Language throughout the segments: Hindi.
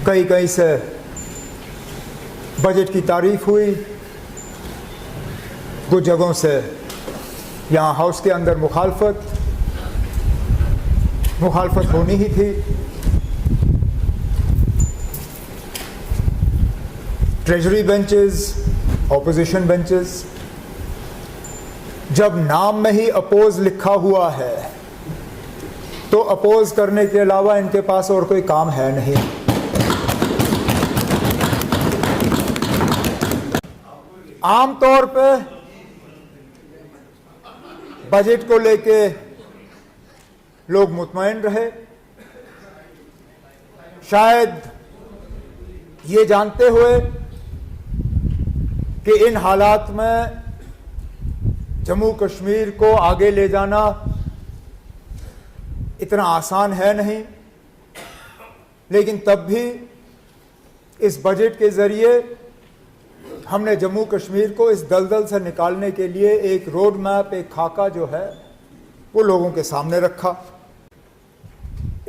कई कई से बजट की तारीफ हुई, कुछ जगहों से यहाँ हाउस के अंदर मुखालफत होनी ही थी। ट्रेजरी बेंचेस, ऑपोजिशन बेंचेस, जब नाम में ही अपोज लिखा हुआ है तो अपोज करने के अलावा इनके पास और कोई काम है नहीं। आमतौर पे बजट को लेके लोग मुतमईन रहे, शायद ये जानते हुए कि इन हालात में जम्मू कश्मीर को आगे ले जाना इतना आसान है नहीं, लेकिन तब भी इस बजट के जरिए हमने जम्मू कश्मीर को इस दलदल से निकालने के लिए एक रोड मैप, एक खाका जो है वो लोगों के सामने रखा।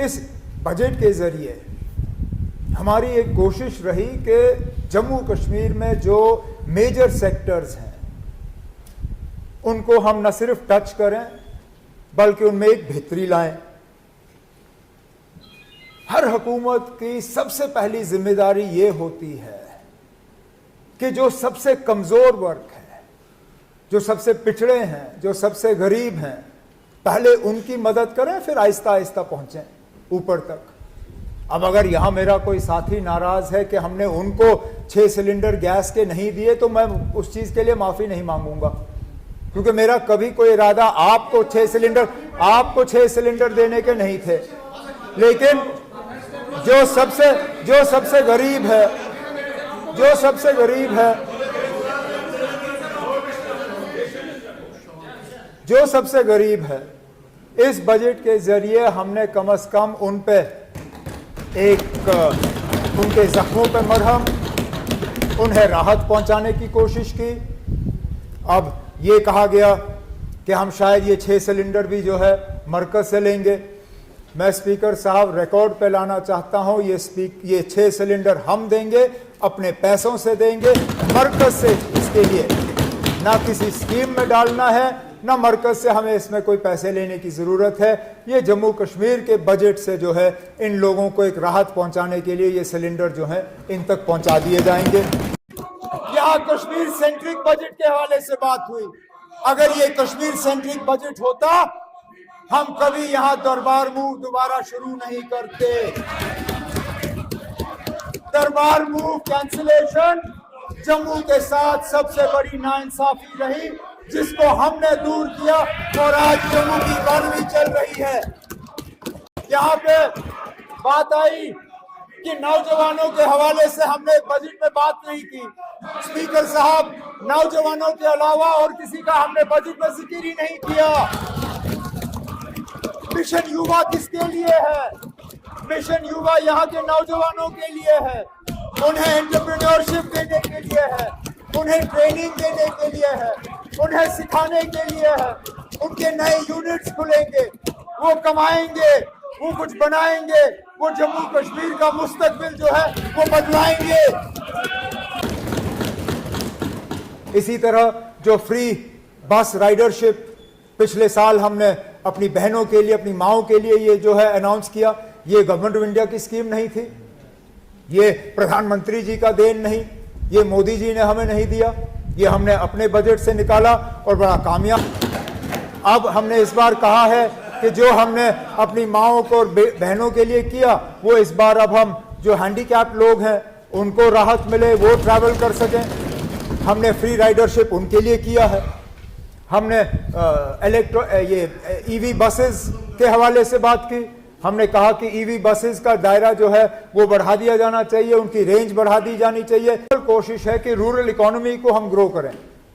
इस बजट के जरिए हमारी एक कोशिश रही कि जम्मू कश्मीर में जो मेजर सेक्टर्स हैं उनको हम न सिर्फ टच करें बल्कि उनमें एक बेहतरी लाएं। हर हुकूमत की सबसे पहली जिम्मेदारी ये होती है कि जो सबसे कमजोर वर्ग है, जो सबसे पिछड़े हैं, जो सबसे गरीब हैं, पहले उनकी मदद करें, फिर आहिस्ता आहिस्ता पहुंचें ऊपर तक। अब अगर यहां मेरा कोई साथी नाराज है कि हमने उनको 6 सिलेंडर गैस के नहीं दिए, तो मैं उस चीज के लिए माफी नहीं मांगूंगा, क्योंकि मेरा कभी कोई इरादा आपको 6 सिलेंडर देने के नहीं थे। लेकिन जो सबसे गरीब है, इस बजट के जरिए हमने कम से कम उन पे उनके जख्मों पे मरहम, उन्हें राहत पहुंचाने की कोशिश की। अब ये कहा गया कि हम शायद ये 6 सिलेंडर भी जो है मरकज से लेंगे। मैं स्पीकर साहब रिकॉर्ड पे लाना चाहता हूं, ये 6 सिलेंडर हम देंगे, अपने पैसों से देंगे, मरकज से इसके लिए ना किसी स्कीम में डालना है, ना मरकज से हमें इसमें कोई पैसे लेने की जरूरत है। ये जम्मू कश्मीर के बजट से जो है इन लोगों को एक राहत पहुंचाने के लिए ये सिलेंडर जो है इन तक पहुंचा दिए जाएंगे। यहाँ कश्मीर सेंट्रिक बजट के हवाले से बात हुई। अगर ये कश्मीर सेंट्रिक बजट होता, हम कभी यहाँ दरबार मूव दोबारा शुरू नहीं करते। दरबार मूव कैंसिलेशन जम्मू के साथ सबसे बड़ी नाइंसाफी रही, जिसको हमने दूर किया, और आज जम्मू की इकॉनमी चल रही है। यहाँ पे बात आई कि नौजवानों के हवाले से हमने बजट में बात नहीं की। स्पीकर साहब, नौजवानों के अलावा और किसी का हमने बजट में जिक्र ही नहीं किया। मिशन युवा किसके लिए है? मिशन युवा यहाँ के नौजवानों के लिए है, उन्हें एंटरप्रेन्योरशिप देने के लिए है, उन्हें ट्रेनिंग देने के लिए है, उन्हें सिखाने के लिए है। उनके नए यूनिट्स खुलेंगे, वो कमाएंगे, वो कुछ बनाएंगे, वो जम्मू कश्मीर का मुस्तकबिल जो है वो बदलाएंगे। इसी तरह जो फ्री बस राइडरशिप पिछले साल हमने अपनी बहनों के लिए, अपनी माओं के लिए ये जो है अनाउंस किया, ये गवर्नमेंट ऑफ इंडिया की स्कीम नहीं थी, ये प्रधानमंत्री जी का देन नहीं, ये मोदी जी ने हमें नहीं दिया, ये हमने अपने बजट से निकाला और बड़ा कामयाब। अब हमने इस बार कहा है कि जो हमने अपनी माओं को और बहनों के लिए किया, वो इस बार अब हम जो हैंडीकैप लोग हैं उनको राहत मिले, वो ट्रैवल कर सकें। हमने फ्री राइडरशिप उनके लिए किया है। हमने ईवी बसेस के हवाले से बात की। हमने कहा कि ईवी बसेस का दायरा जो है वो बढ़ा दिया जाना चाहिए, उनकी रेंज बढ़ा दी जानी चाहिए। कोशिश है कि रूरल इकोनॉमी को हम ग्रो करें।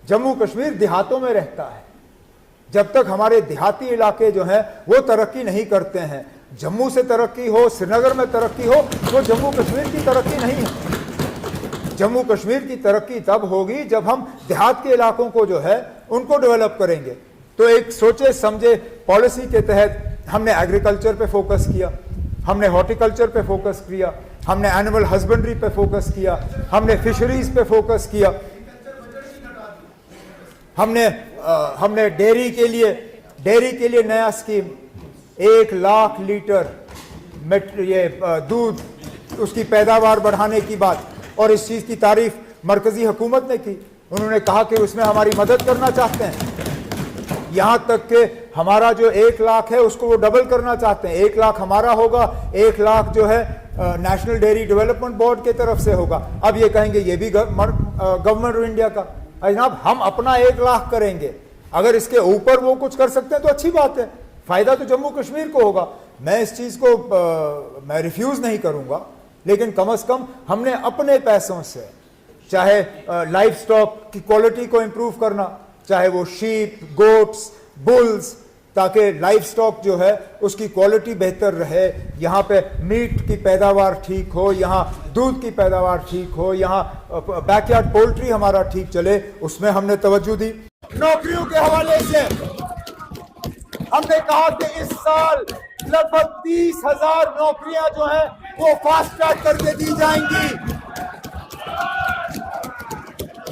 जम्मू कश्मीर देहातों में रहता है, जब तक हमारे देहाती इलाके जो हैं वो तरक्की नहीं करते हैं, जम्मू से तरक्की हो, श्रीनगर में तरक्की हो, वो जम्मू कश्मीर की तरक्की नहीं है। जम्मू कश्मीर की तरक्की तब होगी जब हम देहात के इलाकों को जो है उनको डेवलप करेंगे। तो एक सोचे समझे पॉलिसी के तहत हमने एग्रीकल्चर पे फोकस किया, हमने हॉर्टिकल्चर पे फोकस किया, हमने एनिमल हस्बेंड्री पे फोकस किया, हमने फिशरीज पे फोकस किया, हमने डेयरी के लिए नया स्कीम 1 लाख लीटर दूध उसकी पैदावार बढ़ाने की बात, और इस चीज की तारीफ मरकजी हुकूमत ने की। उन्होंने कहा कि उसमें हमारी मदद करना चाहते हैं, यहां तक कि हमारा जो 1 लाख है उसको वो डबल करना चाहते हैं। 1 लाख हमारा होगा, 1 लाख जो है नेशनल डेयरी डेवलपमेंट बोर्ड की तरफ से होगा। अब ये कहेंगे ये भी गवर्नमेंट ऑफ इंडिया का। जनाब, हम अपना 1 लाख करेंगे, अगर इसके ऊपर वो कुछ कर सकते हैं तो अच्छी बात है, फायदा तो जम्मू कश्मीर को होगा। मैं इस चीज को मैं रिफ्यूज नहीं करूंगा, लेकिन कम से कम हमने अपने पैसों से, चाहे लाइफ स्टॉक की क्वालिटी को इंप्रूव करना, चाहे वो शीप, गोट्स, बुल्स, ताकि लाइफ स्टॉक जो है उसकी क्वालिटी बेहतर रहे, यहाँ पे मीट की पैदावार ठीक हो, यहाँ दूध की पैदावार ठीक हो, यहाँ बैकयार्ड पोल्ट्री हमारा ठीक चले, उसमें हमने तवज्जो दी। नौकरियों के हवाले से हमने कहा कि इस साल लगभग 30,000 नौकरियां जो हैं वो फास्ट ट्रैक करके दी जाएंगी।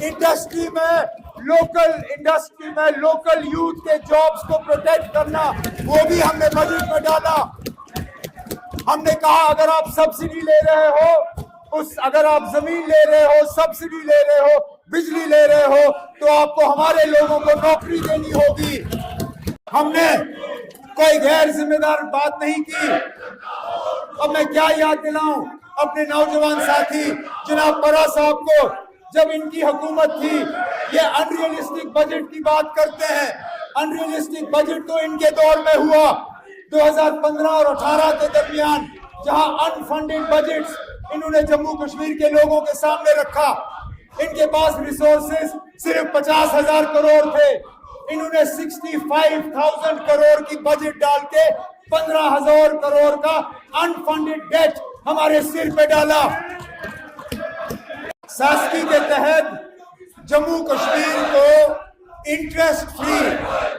इंडस्ट्री में लोकल यूथ के जॉब्स को प्रोटेक्ट करना, वो भी हमने बजट में डाला। हमने कहा अगर आप सब्सिडी ले रहे हो, अगर आप जमीन ले रहे हो, सब्सिडी ले रहे हो, बिजली ले रहे हो, तो आपको हमारे लोगों को नौकरी देनी होगी। हमने कोई गैर जिम्मेदार बात नहीं की। अब मैं क्या याद दिलाऊं अपने नौजवान साथी जनाब परा साहब को, जब इनकी हुकूमत थी ये अनरियलिस्टिक बजट की बात करते हैं। अनरियलिस्टिक बजट तो इनके दौर में हुआ 2015 और 18 के दरमियान, जहां अनफंडेड बजट्स इन्होंने जम्मू कश्मीर के लोगों के सामने रखा। इनके पास रिसोर्सेज सिर्फ 50,000 करोड़ थे, इन्होंने 65,000 करोड़ की बजट डाल के 15,000 करोड़ का अनफंडेड डेट हमारे सिर पे डाला। सास्की के तहत जम्मू कश्मीर को इंटरेस्ट फ्री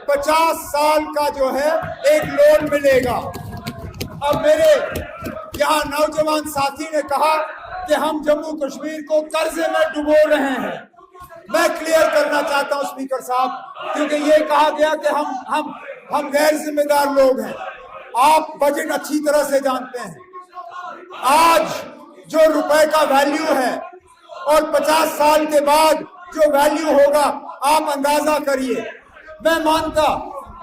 50 साल का जो है एक लोन मिलेगा। अब मेरे यहाँ नौजवान साथी ने कहा कि हम जम्मू कश्मीर को कर्जे में डुबो रहे हैं। मैं क्लियर करना चाहता हूं स्पीकर साहब, क्योंकि ये कहा गया कि हम गैर जिम्मेदार लोग हैं। आप बजट अच्छी तरह से जानते हैं। आज जो रुपए का वैल्यू है और 50 साल के बाद जो वैल्यू होगा, आप अंदाजा करिए। मैं मानता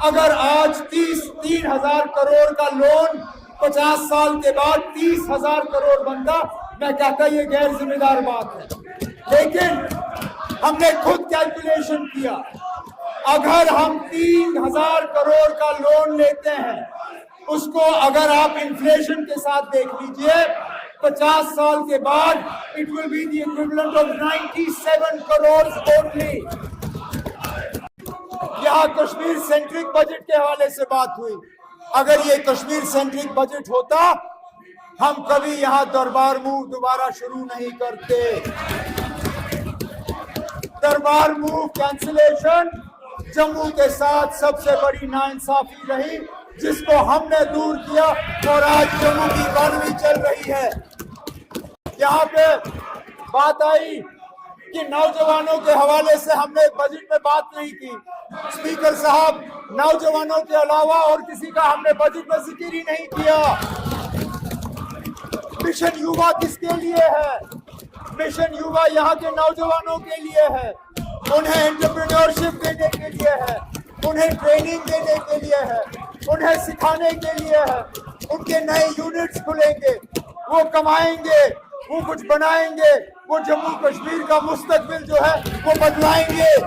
अगर आज 3,000 करोड़ का लोन 50 साल के बाद 30,000 करोड़ बनता, मैं कहता ये गैर जिम्मेदार बात है। लेकिन हमने खुद कैलकुलेशन किया, अगर हम 3,000 करोड़ का लोन लेते हैं, उसको अगर आप इन्फ्लेशन के साथ देख लीजिए, 50 साल के बाद it will be the equivalent of 97 crore only. यहाँ कश्मीर सेंट्रिक बजट के हवाले से बात हुई। अगर ये कश्मीर सेंट्रिक बजट होता, हम कभी यहाँ दरबार मूव दोबारा शुरू नहीं करते। दरबार मूव कैंसिलेशन जम्मू के साथ सबसे बड़ी नाइंसाफी रही, जिसको हमने दूर किया, और आज जम्मू की इकॉनमी चल रही है। यहाँ पे बात आई कि नौजवानों के हवाले से हमने बजट में बात नहीं की। स्पीकर साहब, नौजवानों के अलावा और किसी का हमने बजट में जिक्र ही नहीं किया। मिशन युवा किसके लिए है? मिशन युवा यहाँ के नौजवानों के लिए है। उन्हें एंटरप्रेन्योरशिप देने के लिए है, उन्हें ट्रेनिंग देने के लिए है, उन्हें सिखाने के लिए है। उनके नए यूनिट्स खुलेंगे, वो कमाएंगे, वो कुछ बनाएंगे, वो जम्मू कश्मीर का मुस्तकबिल जो है वो बदलाएंगे।